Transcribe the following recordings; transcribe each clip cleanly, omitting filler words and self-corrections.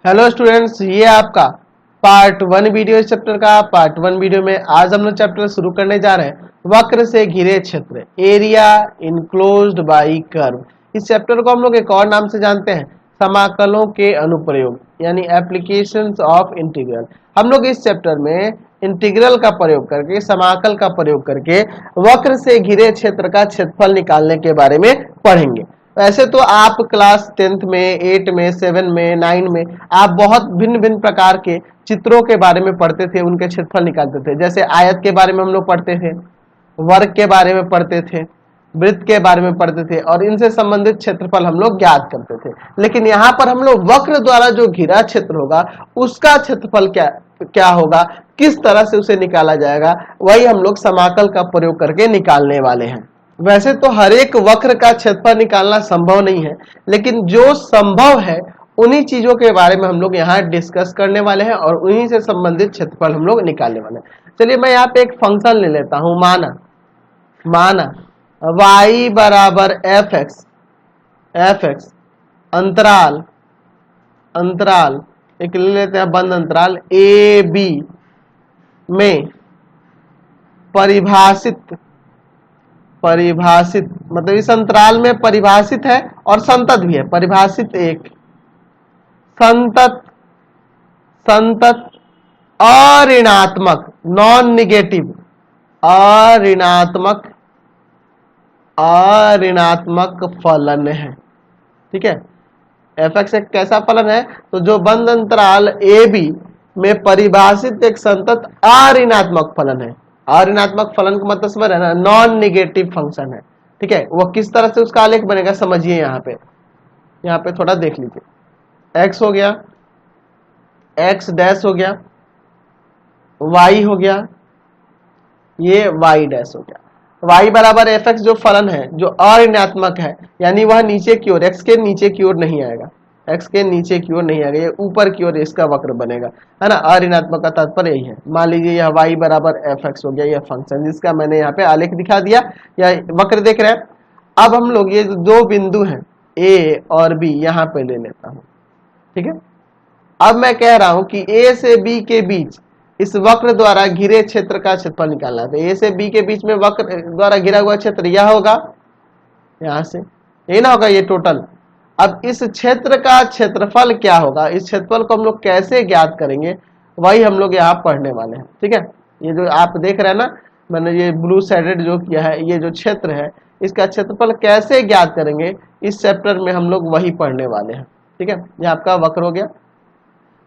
Hello students, ये आपका part 1 video इस चैप्टर का। पार्ट 1 वीडियो में आज हम लोग चैप्टर शुरू करने जा रहे हैं वक्र से घिरे क्षेत्र, एरिया इनक्लोज्ड बाई कर्व। इस चैप्टर को हम लोग एक और नाम से जानते हैं समाकलों के अनुप्रयोग, यानी एप्लीकेशंस ऑफ इंटीग्रल। हम लोग इस चैप्टर में इंटीग्रल का प्रयोग करके, समाकल का प्रयोग करके वक्र से घिरे क्षेत्र का क्षेत्रफल निकालने के बारे में पढ़ेंगे। वैसे तो आप क्लास 10th में, 8 में, 7 में, 9 में आप बहुत भिन्न भिन्न प्रकार के चित्रों के बारे में पढ़ते थे, उनके क्षेत्रफल निकालते थे। जैसे आयत के बारे में हम लोग पढ़ते थे, वर्ग के बारे में पढ़ते थे, वृत्त के बारे में पढ़ते थे और इनसे संबंधित क्षेत्रफल हम लोग ज्ञात करते थे। लेकिन यहाँ पर हम लोग वक्र द्वारा जो घिरा क्षेत्र होगा उसका क्षेत्रफल क्या होगा, किस तरह से उसे निकाला जाएगा, वही हम लोग समाकल का प्रयोग करके निकालने वाले हैं। वैसे तो हर एक वक्र का क्षेत्रफल निकालना संभव नहीं है, लेकिन जो संभव है उन्हीं चीजों के बारे में हम लोग यहाँ डिस्कस करने वाले हैं और उन्हीं से संबंधित क्षेत्रफल हम लोग निकालने वाले हैं। चलिए मैं यहाँ पे एक फंक्शन ले लेता हूं, माना y बराबर एफ एक्स अंतराल एक ले लेते हैं, बंद अंतराल ए बी में परिभाषित मतलब इस अंतराल में परिभाषित है और संतत भी है। परिभाषित एक संतत अऋणात्मक नॉन निगेटिव अऋणात्मक फलन है। ठीक है, एफ एक्स एक कैसा फलन है, तो जो बंद अंतराल ए बी में परिभाषित एक संतत अऋणात्मक फलन है। अऋणात्मक फलन का मतलब समझ रहे हैं ना, नॉन निगेटिव फंक्शन है। ठीक है, वो किस तरह से उसका आलेख बनेगा समझिए। यहाँ पे थोड़ा देख लीजिए। एक्स हो गया, एक्स डैश हो गया, वाई हो गया, ये वाई डैश हो गया। y बराबर एफ एक्स जो फलन है, जो अऋणात्मक है, यानी वह नीचे की ओर, एक्स के नीचे की ओर नहीं आएगा, एक्स के नीचे की ओर नहीं आएगा, ये ऊपर की ओर इसका वक्र बनेगा, है ना। अऋणात्मक का तात्पर्य यही है। मान लीजिए यह y बराबर एफ एक्स हो गया, यह फंक्शन जिसका मैंने यहाँ पे आलेख दिखा दिया, या वक्र देख रहे हैं। अब हम लोग ये दो बिंदु हैं a और b यहाँ पे ले लेता हूँ। ठीक है, अब मैं कह रहा हूं कि a से b के बीच इस वक्र द्वारा घिरे क्षेत्र का क्षेत्रफल निकालना है। तो ए से बी के बीच में वक्र द्वारा घिरा हुआ क्षेत्र यह होगा, यहां से ये ना होगा, ये टोटल। अब इस क्षेत्र का क्षेत्रफल क्या होगा, इस क्षेत्रफल को हम लोग कैसे ज्ञात करेंगे, वही हम लोग यहाँ पढ़ने वाले हैं। ठीक है, ये जो आप देख रहे हैं ना, मैंने ये ब्लू शेडेड जो किया है, ये जो क्षेत्र है इसका क्षेत्रफल कैसे ज्ञात करेंगे, इस चैप्टर में हम लोग वही पढ़ने वाले हैं। ठीक है, ये आपका वक्र हो गया,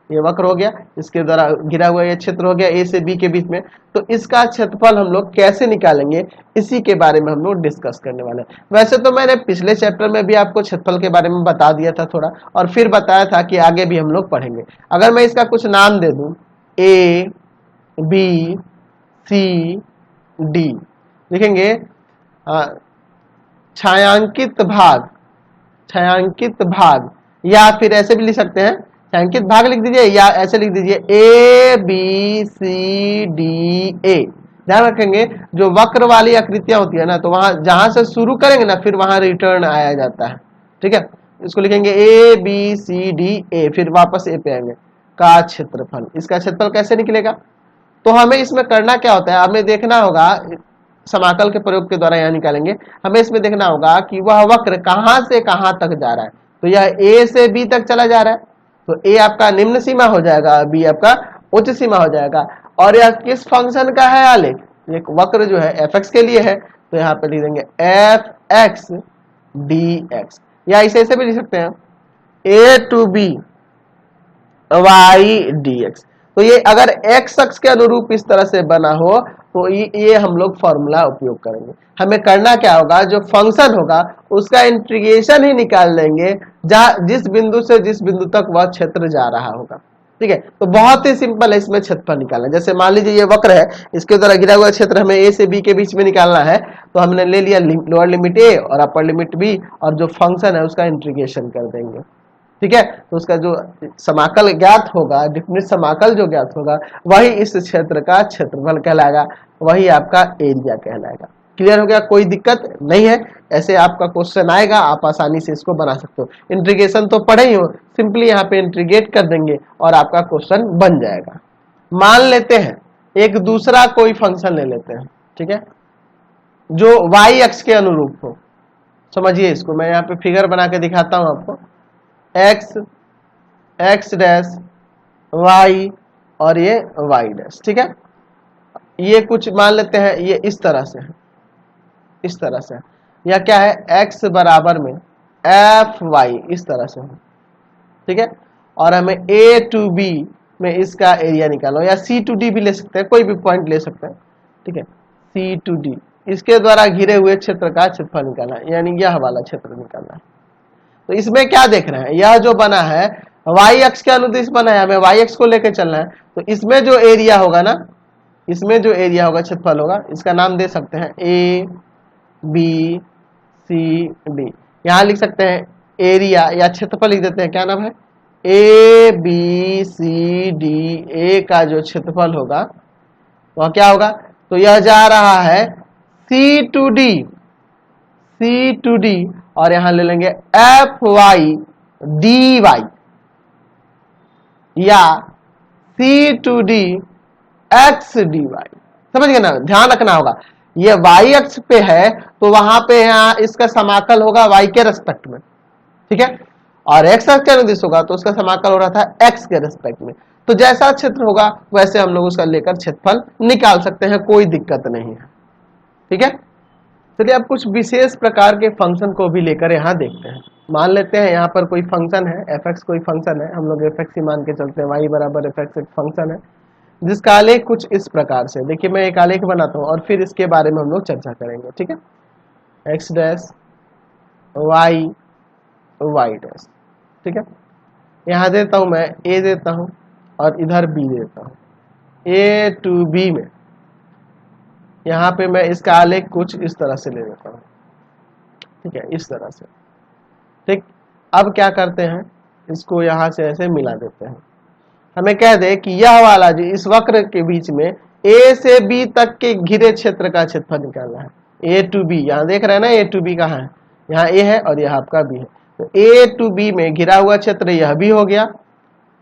ये वक्र हो गया, इसके द्वारा घिरा हुआ ये क्षेत्र हो गया ए से बी के बीच में। तो इसका क्षेत्रफल हम लोग कैसे निकालेंगे, इसी के बारे में हम लोग डिस्कस करने वाले हैं। वैसे तो मैंने पिछले चैप्टर में भी आपको क्षेत्रफल के बारे में बता दिया था थोड़ा, और फिर बताया था कि आगे भी हम लोग पढ़ेंगे। अगर मैं इसका कुछ नाम दे दूं, ए बी सी डी, देखेंगे छायांकित भाग, या फिर ऐसे भी लिख सकते हैं, छायांकित भाग लिख दीजिए, या ऐसे लिख दीजिए A B C D A. ध्यान रखेंगे जो वक्र वाली आकृतियां होती है ना, तो वहां जहां से शुरू करेंगे ना, फिर वहां रिटर्न आया जाता है। ठीक है, इसको लिखेंगे A B C D A, फिर वापस ए पे आएंगे का क्षेत्रफल। इसका क्षेत्रफल कैसे निकलेगा, तो हमें इसमें करना क्या होता है, हमें देखना होगा, समाकल के प्रयोग के द्वारा यहाँ निकालेंगे। हमें इसमें देखना होगा कि वह वक्र कहां से कहां तक जा रहा है। तो यह ए से बी तक चला जा रहा है, तो ए आपका निम्न सीमा हो जाएगा, बी आपका उच्च सीमा हो जाएगा। और यह किस फंक्शन का है आलेख, ये वक्र जो है एफ एक्स के लिए है, तो यहाँ पे लिख देंगे एफ एक्स डी एक्स, या इसे ऐसे भी लिख सकते हैं A to B Y D X. तो ये अगर एक्स अक्ष के अनुरूप इस तरह से बना हो, तो ये हम लोग फॉर्मूला उपयोग करेंगे। हमें करना क्या होगा, जो फंक्शन होगा उसका इंटीग्रेशन ही निकाल लेंगे, जिस बिंदु से जिस बिंदु तक वह क्षेत्र जा रहा होगा। ठीक है, तो बहुत ही सिंपल है इसमें क्षेत्रफल निकालना। जैसे मान लीजिए ये वक्र है, इसके द्वारा घिरा हुआ क्षेत्र हमें ए से बी के बीच में निकालना है, तो हमने ले लिया लोअर लिमिट ए और अपर लिमिट बी, और जो फंक्शन है उसका इंटीग्रेशन कर देंगे। ठीक है, तो उसका जो समाकल ज्ञात होगा, डिफिनिट समाकल जो ज्ञात होगा, वही इस क्षेत्र का क्षेत्रफल कहलाएगा, वही आपका एरिया कहलाएगा। क्लियर हो गया, कोई दिक्कत नहीं है। ऐसे आपका क्वेश्चन आएगा, आप आसानी से इसको बना सकते हो। इंटीग्रेशन तो पढ़े ही हो, सिंपली यहाँ पे इंटीग्रेट कर देंगे और आपका क्वेश्चन बन जाएगा। मान लेते हैं एक दूसरा कोई फंक्शन ले लेते हैं, ठीक है, जो y अक्ष के अनुरूप हो। समझिए इसको, मैं यहाँ पे फिगर बना के दिखाता हूं आपको। x डैश y और ये y डैश, ठीक है। ये कुछ मान लेते हैं, ये इस तरह से है, इस तरह से, या क्या है, x बराबर में एफ वाई, इस तरह से है, ठीक है। और हमें a टू b में इसका एरिया निकालो, या c टू d भी ले सकते हैं, कोई भी पॉइंट ले सकते हैं, ठीक है। c टू d, इसके द्वारा घिरे हुए क्षेत्र का क्षेत्रफल निकालना है, यानी यह वाला क्षेत्र निकालना है। तो इसमें क्या देख रहे हैं, यह जो बना है y अक्ष के अनुदिश बना है, हमें y अक्ष को लेकर चलना है। तो इसमें जो एरिया होगा ना, इसमें जो एरिया होगा, क्षेत्रफल होगा, इसका नाम दे सकते हैं a b c d। यहां लिख सकते हैं एरिया या क्षेत्रफल लिख देते हैं, क्या नाम है, a b c d। a का जो क्षेत्रफल होगा वह क्या होगा, तो यह जा रहा है c to d, c to d, और यहां ले लेंगे एफ वाई डी वाई, या c to d X D Y. समझ गए ना, ध्यान रखना होगा, ये y अक्ष पे है तो वहां पे यहाँ इसका समाकल होगा y के रेस्पेक्ट में, ठीक है। और x अक्ष के अनुदिश होगा तो उसका समाकल हो रहा था x के रेस्पेक्ट में। तो जैसा क्षेत्र होगा वैसे हम लोग उसका लेकर क्षेत्रफल निकाल सकते हैं, कोई दिक्कत नहीं है, ठीक है। चलिए अब कुछ विशेष प्रकार के फंक्शन को भी लेकर यहाँ देखते हैं। मान लेते हैं यहाँ पर कोई फंक्शन है f(x), कोई फंक्शन है, हम लोग f(x) ही मान के चलते हैं, y बराबर f(x) एक फंक्शन है जिसका आलेख कुछ इस प्रकार से। देखिए मैं एक आलेख बनाता हूँ और फिर इसके बारे में हम लोग चर्चा करेंगे, ठीक है। x डैश y डैश, ठीक है। यहाँ देता हूँ मैं a देता हूँ और इधर b देता हूँ, a टू b में यहाँ पे मैं इसका आलेख कुछ इस तरह से ले लेता हूँ, ठीक है, इस तरह से, ठीक। अब क्या करते हैं, इसको यहाँ से ऐसे मिला देते हैं। हमें कह दे कि यह वाला जो इस वक्र के बीच में a से b तक के घिरे क्षेत्र का क्षेत्रफल निकालना है। a टू b, यहाँ देख रहे हैं ना, a टू b कहाँ है, यहाँ a है और यह आपका b है। तो a टू b में घिरा हुआ क्षेत्र यह भी हो गया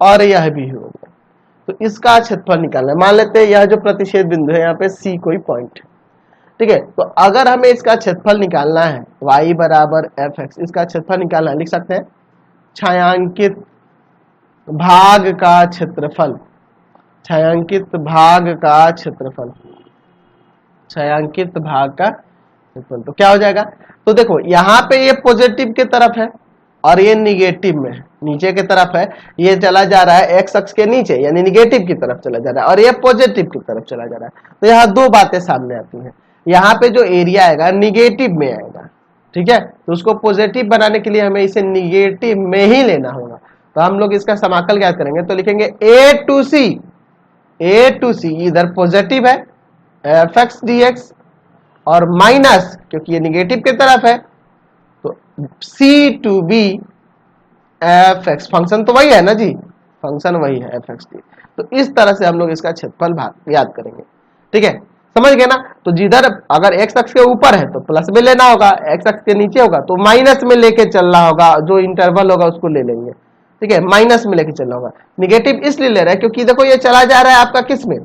और यह भी हो गया, तो इसका क्षेत्रफल निकालना है। मान लेते हैं यह जो प्रतिच्छेद बिंदु है यहाँ पे c कोई पॉइंट है, ठीक है। तो अगर हमें इसका क्षेत्रफल निकालना है y बराबर f(x), इसका क्षेत्रफल निकालना है, लिख सकते हैं छायांकित भाग का क्षेत्रफल, छायांकित भाग का क्षेत्रफल, छायांकित भाग का क्षेत्रफल। तो क्या हो जाएगा, तो देखो यहाँ पे ये पॉजिटिव के तरफ है और ये निगेटिव में है, नीचे के तरफ है, ये चला जा रहा है x अक्ष के नीचे यानी निगेटिव की तरफ चला जा रहा है, और ये पॉजिटिव की तरफ चला जा रहा है। तो यहाँ दो बातें सामने आती हैं, यहाँ पे जो एरिया आएगा निगेटिव में आएगा, ठीक है। तो उसको पॉजिटिव बनाने के लिए हमें इसे निगेटिव में ही लेना होगा। तो हम लोग इसका समाकल क्या करेंगे, तो लिखेंगे a टू सी, इधर पॉजिटिव है f(x) dx, और माइनस क्योंकि ये निगेटिव की तरफ है तो c to b f(x), function तो वही है ना जी, फंक्शन वही है f(x) dx। तो इस तरह से हम लोग इसका क्षेत्रफल भाग याद करेंगे, ठीक है, समझ गए ना। तो जिधर अगर x अक्ष के ऊपर है तो प्लस में लेना होगा, x अक्ष के नीचे होगा तो माइनस में लेके चलना होगा, जो इंटरवल होगा उसको ले लेंगे, ठीक है, माइनस में लेके चलना होगा। निगेटिव इसलिए ले रहा है क्योंकि देखो ये चला जा रहा है आपका किस में,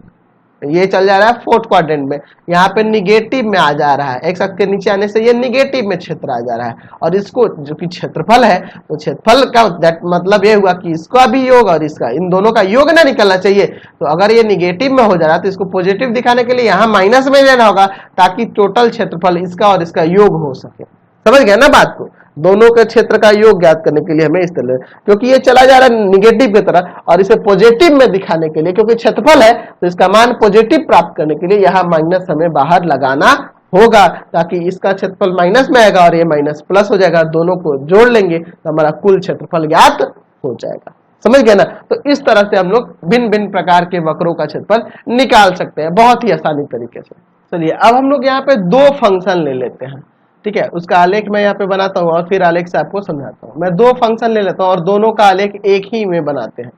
ये चल जा रहा है फोर्थ क्वाड्रेंट में, यहाँ पे निगेटिव में आ जा रहा है, एक्स अक्ष के नीचे आने से ये निगेटिव में क्षेत्र आ जा रहा है। और इसको जो कि क्षेत्रफल है, तो क्षेत्रफल का मतलब ये हुआ कि इसका भी योग और इसका, इन दोनों का योग ना निकलना चाहिए। तो अगर ये निगेटिव में हो जा रहा है तो इसको पॉजिटिव दिखाने के लिए यहाँ माइनस में लेना होगा, ताकि टोटल क्षेत्रफल इसका और इसका योग हो सके। समझ गया ना बात को, दोनों के क्षेत्र का योग ज्ञात करने के लिए हमें इस तरह, क्योंकि ये चला जा रहा है निगेटिव की तरह, और इसे पॉजिटिव में दिखाने के लिए, क्योंकि क्षेत्रफल है तो इसका मान पॉजिटिव प्राप्त करने के लिए यहाँ माइनस हमें बाहर लगाना होगा, ताकि इसका क्षेत्रफल माइनस में आएगा और ये माइनस प्लस हो जाएगा, दोनों को जोड़ लेंगे तो हमारा कुल क्षेत्रफल ज्ञात हो जाएगा। समझ गए ना। तो इस तरह से हम लोग भिन्न भिन्न प्रकार के वक्रों का क्षेत्रफल निकाल सकते हैं बहुत ही आसानी तरीके से। चलिए अब हम लोग यहाँ पे दो फंक्शन ले लेते हैं, ठीक है, उसका आलेख मैं यहाँ पे बनाता हूँ और फिर आलेख से आपको समझाता हूँ। मैं दो फंक्शन ले लेता हूँ और दोनों का आलेख एक ही में बनाते हैं।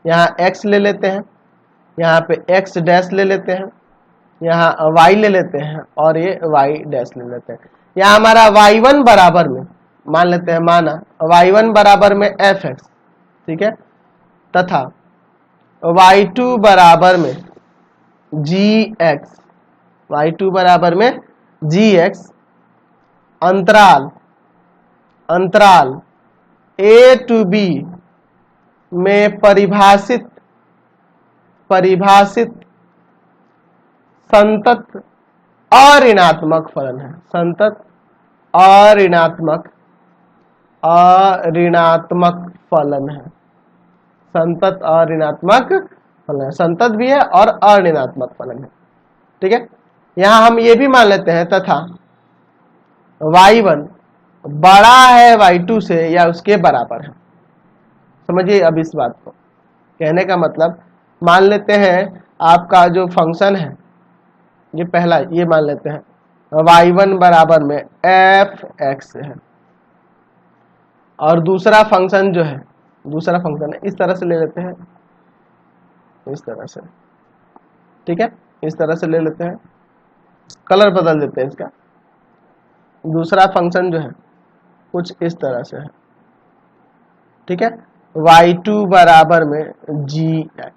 यहाँ x ले लेते हैं, यहाँ पे x डैश ले लेते हैं, यहाँ y ले लेते हैं और ये y डैश ले लेते हैं। यहाँ हमारा y1 बराबर में मान लेते हैं, माना y1 बराबर में fx, ठीक है, तथा y2 बराबर में gx, y2 बराबर में gx, अंतराल a to b में परिभाषित संतत अऋणात्मक फलन है। संतत अऋणात्मक फलन है। संतत अऋणात्मक फलन है, संतत भी है और अऋणात्मक फलन है, ठीक है। यहां हम ये भी मान लेते हैं तथा y1 बड़ा है y2 से या उसके बराबर है। समझिए अब इस बात को, कहने का मतलब, मान लेते हैं आपका जो फंक्शन है, ये पहला ये मान लेते हैं y1 बराबर में fx है, और दूसरा फंक्शन जो है, दूसरा फंक्शन है इस तरह से ले लेते हैं, इस तरह से, ठीक है, इस तरह से ले लेते हैं, कलर बदल देते हैं इसका। दूसरा फंक्शन जो है कुछ इस तरह से है, ठीक है, y2 बराबर में gx,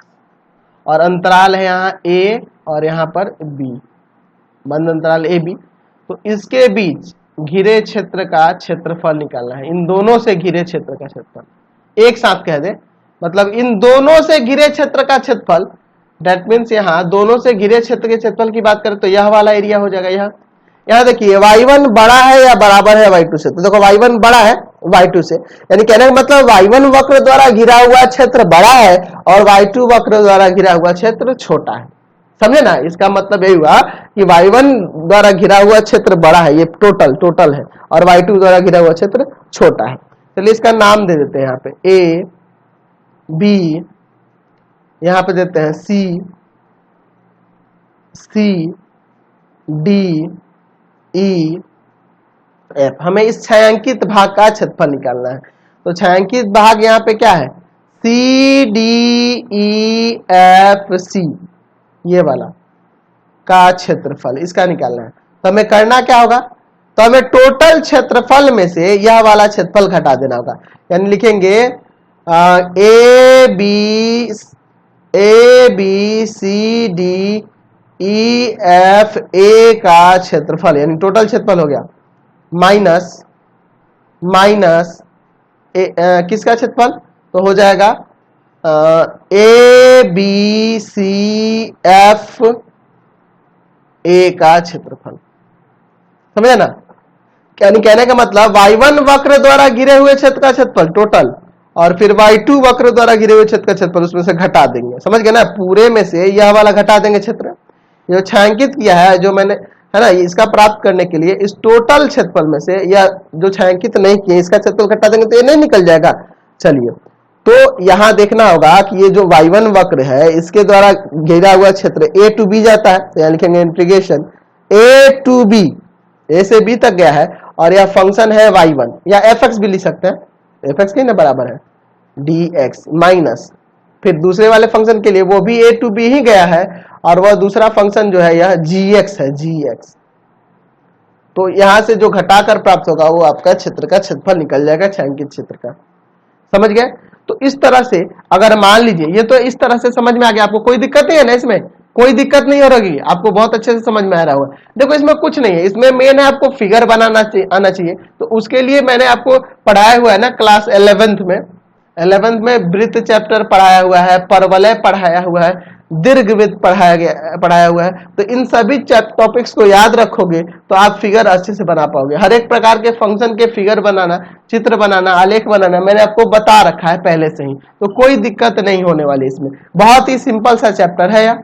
और अंतराल है यहाँ a और यहाँ पर b, बंद अंतराल a b। तो इसके बीच घिरे क्षेत्र का क्षेत्रफल निकालना है, इन दोनों से घिरे क्षेत्र का क्षेत्रफल, एक साथ कह दे, मतलब इन दोनों से घिरे क्षेत्र का क्षेत्रफल, दैट मीन्स यहाँ दोनों से घिरे क्षेत्र के क्षेत्रफल की बात करें तो यह वाला एरिया हो जाएगा। यहाँ देखिए y1 बड़ा है या बराबर है y2 से, तो देखो y1 बड़ा है y2 से, यानी कहने का मतलब y1 वक्र द्वारा घिरा हुआ क्षेत्र बड़ा है और y2 वक्र द्वारा घिरा हुआ क्षेत्र छोटा है। समझे ना, इसका मतलब यही हुआ कि y1 द्वारा घिरा हुआ क्षेत्र बड़ा है, ये टोटल है, और y2 द्वारा घिरा हुआ क्षेत्र छोटा है। चलिए इसका नाम दे देते हैं, यहाँ पे a b, यहाँ पे देते हैं c d e f। हमें इस छायांकित भाग का क्षेत्रफल निकालना है, तो छायांकित भाग यहाँ पे क्या है, c d e f c, ये वाला का क्षेत्रफल, इसका निकालना है। तो हमें करना क्या होगा, तो हमें टोटल क्षेत्रफल में से यह वाला क्षेत्रफल घटा देना होगा, यानी लिखेंगे a b c d E F A का क्षेत्रफल, यानी टोटल क्षेत्रफल हो गया, माइनस किसका क्षेत्रफल, तो हो जाएगा A B C F A का क्षेत्रफल। समझे ना, यानी कहने का मतलब y1 वक्र द्वारा घिरे हुए क्षेत्र का क्षेत्रफल टोटल, और फिर y2 वक्र द्वारा घिरे हुए क्षेत्र का क्षेत्रफल, उसमें से घटा देंगे। समझ गए ना, पूरे में से यह वाला घटा देंगे क्षेत्र, जो छायांकित किया है, जो मैंने है ना, इसका प्राप्त करने के लिए इस टोटल क्षेत्रफल में से, या जो छायांकित नहीं किए इसका क्षेत्रफल घटा देंगे तो ये नहीं निकल जाएगा। चलिए, तो यहां देखना होगा कि ये जो y1 वक्र है इसके द्वारा घेरा हुआ क्षेत्र a to b जाता है, तो यहाँ लिखेंगे integration a to b, a से b तक गया है, और यह फंक्शन है y1, या fx भी लिख सकते हैं, fx के ना बराबर है dx, माइनस फिर दूसरे वाले फंक्शन के लिए वो भी a to b ही गया है, और वह दूसरा फंक्शन जो है यह gx है, gx। तो यहां से जो घटाकर प्राप्त होगा वो आपका क्षेत्र का क्षेत्रफल निकल जाएगा, छायांकित क्षेत्र का। समझ गए, तो इस तरह से अगर मान लीजिए, ये तो इस तरह से समझ में आ गया, आपको कोई दिक्कत नहीं है ना, इसमें कोई दिक्कत नहीं हो रही, आपको बहुत अच्छे से समझ में आ रहा होगा। देखो इसमें कुछ नहीं है, इसमें मेन है आपको फिगर बनाना आना चाहिए, तो उसके लिए मैंने आपको पढ़ाया हुआ है ना क्लास 11th में वृत्त चैप्टर पढ़ाया हुआ है, परवलय पढ़ाया हुआ है, दीर्घवृत्त पढ़ाया हुआ है। तो इन सभी टॉपिक्स को याद रखोगे तो आप फिगर अच्छे से बना पाओगे। हर एक प्रकार के फंक्शन के फिगर बनाना, चित्र बनाना, आलेख बनाना मैंने आपको बता रखा है पहले से ही, तो कोई दिक्कत नहीं होने वाली इसमें, बहुत ही सिंपल सा चैप्टर है यार।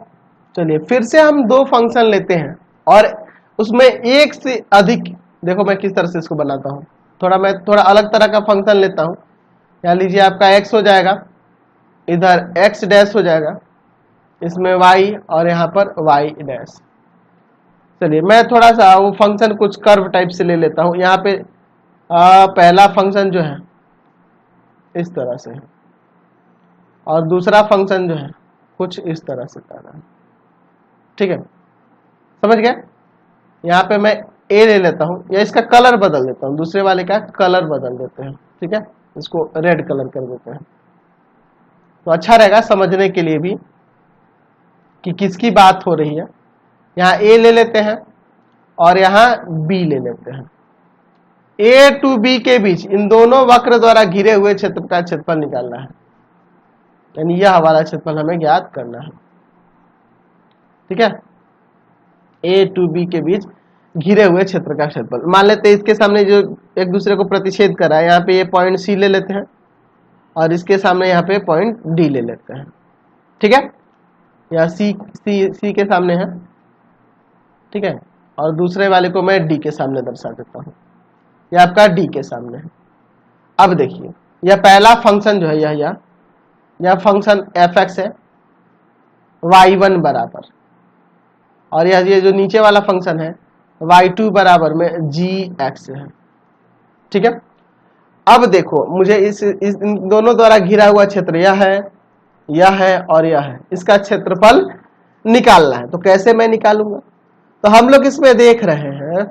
चलिए फिर से हम दो फंक्शन लेते हैं और उसमें एक से अधिक, देखो मैं किस तरह से इसको बनाता हूँ, मैं थोड़ा अलग तरह का फंक्शन लेता हूँ। यहाँ लीजिए आपका x हो जाएगा, इधर x डैश हो जाएगा, इसमें y और यहाँ पर y डैश। चलिए मैं थोड़ा सा वो फंक्शन कुछ कर्व टाइप से ले लेता हूँ। यहाँ पे पहला फंक्शन जो है इस तरह से है और दूसरा फंक्शन जो है कुछ इस तरह से कर रहा है, ठीक है। समझ गए? यहाँ पे मैं ए ले लेता हूँ या इसका कलर बदल देता हूँ, दूसरे वाले का कलर बदल देते हैं, ठीक है, इसको रेड कलर कर देते हैं तो अच्छा रहेगा समझने के लिए भी कि किसकी बात हो रही है। यहाँ ए ले लेते हैं और यहाँ बी ले लेते हैं। ए टू बी के बीच इन दोनों वक्र द्वारा घिरे हुए क्षेत्र का क्षेत्रफल निकालना है, यानी यह वाला क्षेत्रफल हमें ज्ञात करना है, ठीक है। ए टू बी के बीच घिरे हुए क्षेत्र का क्षेत्रफल मान लेते हैं, इसके सामने जो एक दूसरे को प्रतिच्छेद कर रहा है, यहाँ पे ये पॉइंट सी ले लेते हैं और इसके सामने यहाँ पे पॉइंट डी ले लेते हैं, ठीक है। यहाँ सी के सामने है, ठीक है, और दूसरे वाले को मैं डी के सामने दर्शा देता हूँ, यह आपका डी के सामने है। अब देखिए यह पहला फंक्शन जो है यह फंक्शन एफ एक्स है y1 बराबर, और ये जो नीचे वाला फंक्शन है y2 बराबर में gx है, ठीक है। अब देखो मुझे इन दोनों द्वारा घिरा हुआ क्षेत्र यह है और यह है, इसका क्षेत्रफल निकालना है। तो कैसे मैं निकालूंगा? तो हम लोग इसमें देख रहे हैं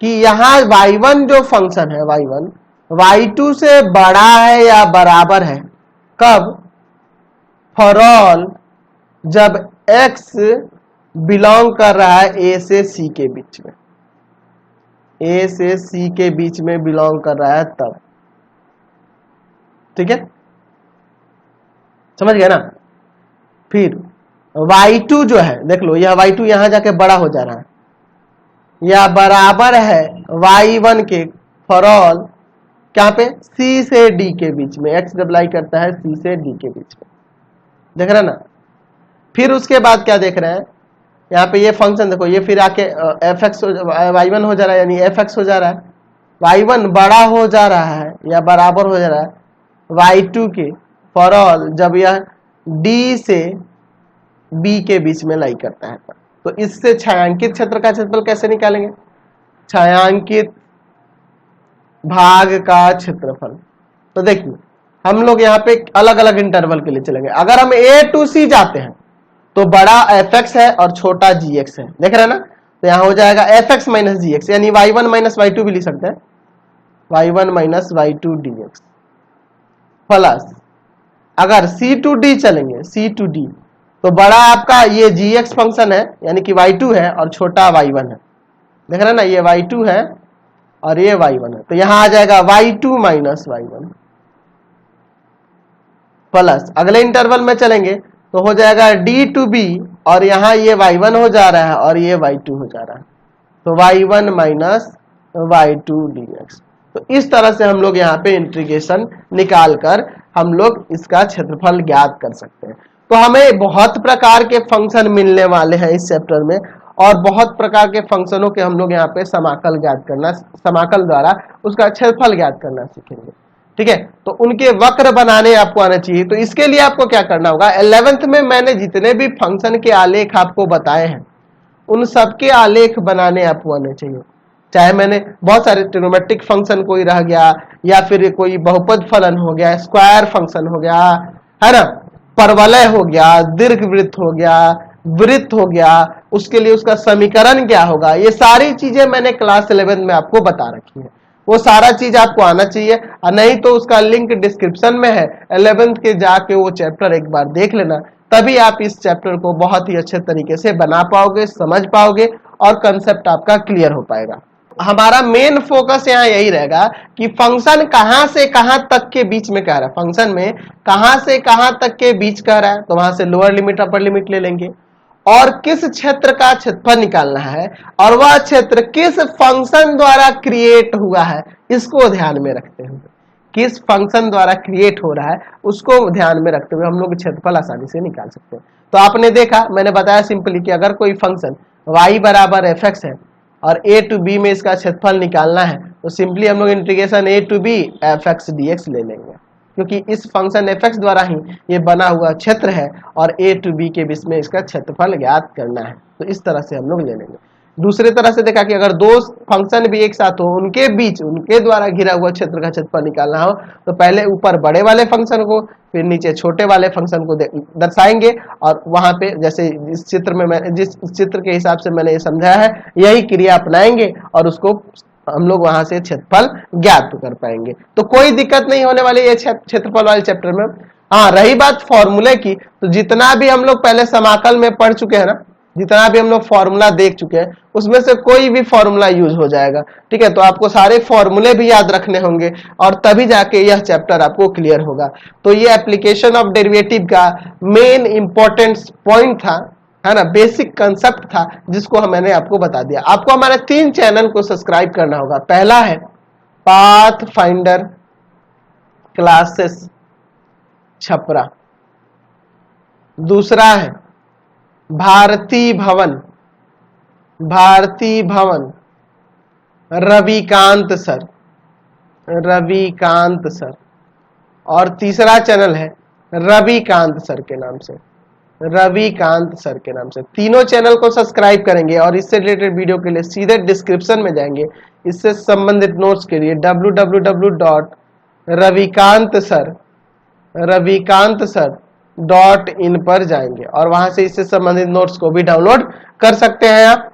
कि यहाँ y1 जो फंक्शन है y1 y2 से बड़ा है या बराबर है। कब? फॉर ऑल जब x बिलोंग कर रहा है a से c के बीच में, a से c के बीच में बिलोंग कर रहा है तब, ठीक है, समझ गए ना। फिर y2 जो है देख लो, यह y2 यहां जाके बड़ा हो जा रहा है, यह बराबर है y1 के फॉर ऑल क्या पे c से d के बीच में, x अप्लाई करता है c से d के बीच में, देख रहे ना। फिर उसके बाद क्या देख रहे हैं, यहाँ पे ये फंक्शन देखो, ये फिर आके एफ एक्स y1 हो जा रहा है, यानी एफ एक्स हो जा रहा है, y1 बड़ा हो जा रहा है या बराबर हो जा रहा है y2 के फॉर ऑल जब यह d से b के बीच में लाई करता है। तो इससे छायांकित क्षेत्र का क्षेत्रफल कैसे निकालेंगे? छायांकित भाग का क्षेत्रफल। तो देखिए हम लोग यहाँ पे अलग अलग इंटरवल के लिए चलेंगे। अगर हम a टू c जाते हैं तो बड़ा एफ एक्स है और छोटा जी एक्स है, देख रहे हैं ना। तो यहाँ हो जाएगा एफ एक्स माइनस जी एक्स, यानी y1 माइनस y2 भी लिख सकते हैं, y1 minus y2 dx plus अगर c टू d चलेंगे, c टू d तो बड़ा आपका ये gx फंक्शन है यानी कि y2 है और छोटा y1 है, देख रहे हैं ना, ये y2 है और ये y1 है। तो यहाँ आ जाएगा y2 माइनस y1 प्लस अगले इंटरवल में चलेंगे तो हो जाएगा d टू b और यहाँ ये y1 हो जा रहा है और ये y2 हो जा रहा है, तो y1 माइनस y2 dx। तो इस तरह से हम लोग यहाँ पे इंटीग्रेशन निकाल कर हम लोग इसका क्षेत्रफल ज्ञात कर सकते हैं। तो हमें बहुत प्रकार के फंक्शन मिलने वाले हैं इस चैप्टर में और बहुत प्रकार के फंक्शनों के हम लोग यहाँ पे समाकल ज्ञात करना, समाकल द्वारा उसका क्षेत्रफल ज्ञात करना सीखेंगे, ठीक है। तो उनके वक्र बनाने आपको आना चाहिए। तो इसके लिए आपको क्या करना होगा, 11th में मैंने जितने भी फंक्शन के आलेख आपको बताए हैं उन सबके आलेख बनाने आपको आने चाहिए। चाहे मैंने बहुत सारे ट्रिग्नोमेट्रिक फंक्शन कोई रह गया या फिर कोई बहुपद फलन हो गया, स्क्वायर फंक्शन हो गया, है ना, परवलय हो गया, दीर्घवृत्त हो गया, वृत्त हो गया, उसके लिए उसका समीकरण क्या होगा, ये सारी चीजें मैंने क्लास 11 में आपको बता रखी है। वो सारा चीज आपको आना चाहिए, और नहीं तो उसका लिंक डिस्क्रिप्शन में है, 11th के जाके वो चैप्टर एक बार देख लेना, तभी आप इस चैप्टर को बहुत ही अच्छे तरीके से बना पाओगे, समझ पाओगे और कंसेप्ट आपका क्लियर हो पाएगा। हमारा मेन फोकस यहाँ यही रहेगा कि फंक्शन कहां से कहां तक के बीच में कह रहा है, फंक्शन में कहां से कहां तक के बीच कह रहा है, तो वहां से लोअर लिमिट अपर लिमिट ले लेंगे और किस क्षेत्र का क्षेत्रफल निकालना है और वह क्षेत्र किस फंक्शन द्वारा क्रिएट हुआ है, इसको ध्यान में रखते हुए, किस फंक्शन द्वारा क्रिएट हो रहा है उसको ध्यान में रखते हुए हम लोग क्षेत्रफल आसानी से निकाल सकते हैं। तो आपने देखा, मैंने बताया सिंपली कि अगर कोई फंक्शन y बराबर एफ एक्स है और a टू b में इसका क्षेत्रफल निकालना है तो सिंपली हम लोग integration a to b F X D X ले लेंगे, क्योंकि इस फंक्शन एफ एक्स द्वारा ही ये बना हुआ क्षेत्र है और a टू b के बीच में इसका क्षेत्रफल ज्ञात करना है। तो इस तरह से हम लोग ले लेंगे। दूसरे तरह से देखा कि अगर दो फंक्शन भी एक साथ हो, उनके बीच उनके द्वारा घिरा हुआ क्षेत्र का क्षेत्रफल निकालना हो, तो पहले ऊपर बड़े वाले फंक्शन को फिर नीचे छोटे वाले फंक्शन को दर्शाएंगे, और वहां पे जैसे इस चित्र में मैं जिस चित्र के हिसाब से मैंने ये समझाया है, यही क्रिया अपनाएंगे और उसको हम लोग वहां से क्षेत्रफल ज्ञात कर पाएंगे। तो कोई दिक्कत नहीं होने वाली ये क्षेत्रफल वाले चैप्टर में। हाँ, रही बात फॉर्मूले की, तो जितना भी हम लोग पहले समाकल में पढ़ चुके हैं ना, जितना भी हम लोग फॉर्मूला देख चुके हैं, उसमें से कोई भी फॉर्मूला यूज हो जाएगा। ठीक है, तो आपको सारे फॉर्मूले भी याद रखने होंगे और तभी जाके यह चैप्टर आपको क्लियर होगा। तो ये एप्लीकेशन ऑफ डेरिवेटिव का मेन इंपॉर्टेंट पॉइंट था, है ना, बेसिक कंसेप्ट था, जिसको मैंने आपको बता दिया। आपको हमारे 3 चैनल को सब्सक्राइब करना होगा। पहला है पाथ फाइंडर क्लासेस छपरा, दूसरा है भारती भवन रविकांत सर, और तीसरा चैनल है रविकांत सर के नाम से। तीनों चैनल को सब्सक्राइब करेंगे और इससे रिलेटेड वीडियो के लिए सीधे डिस्क्रिप्शन में जाएंगे। इससे संबंधित नोट्स के लिए www.ravikansir.in पर जाएंगे और वहां से इससे संबंधित नोट्स को भी डाउनलोड कर सकते हैं आप।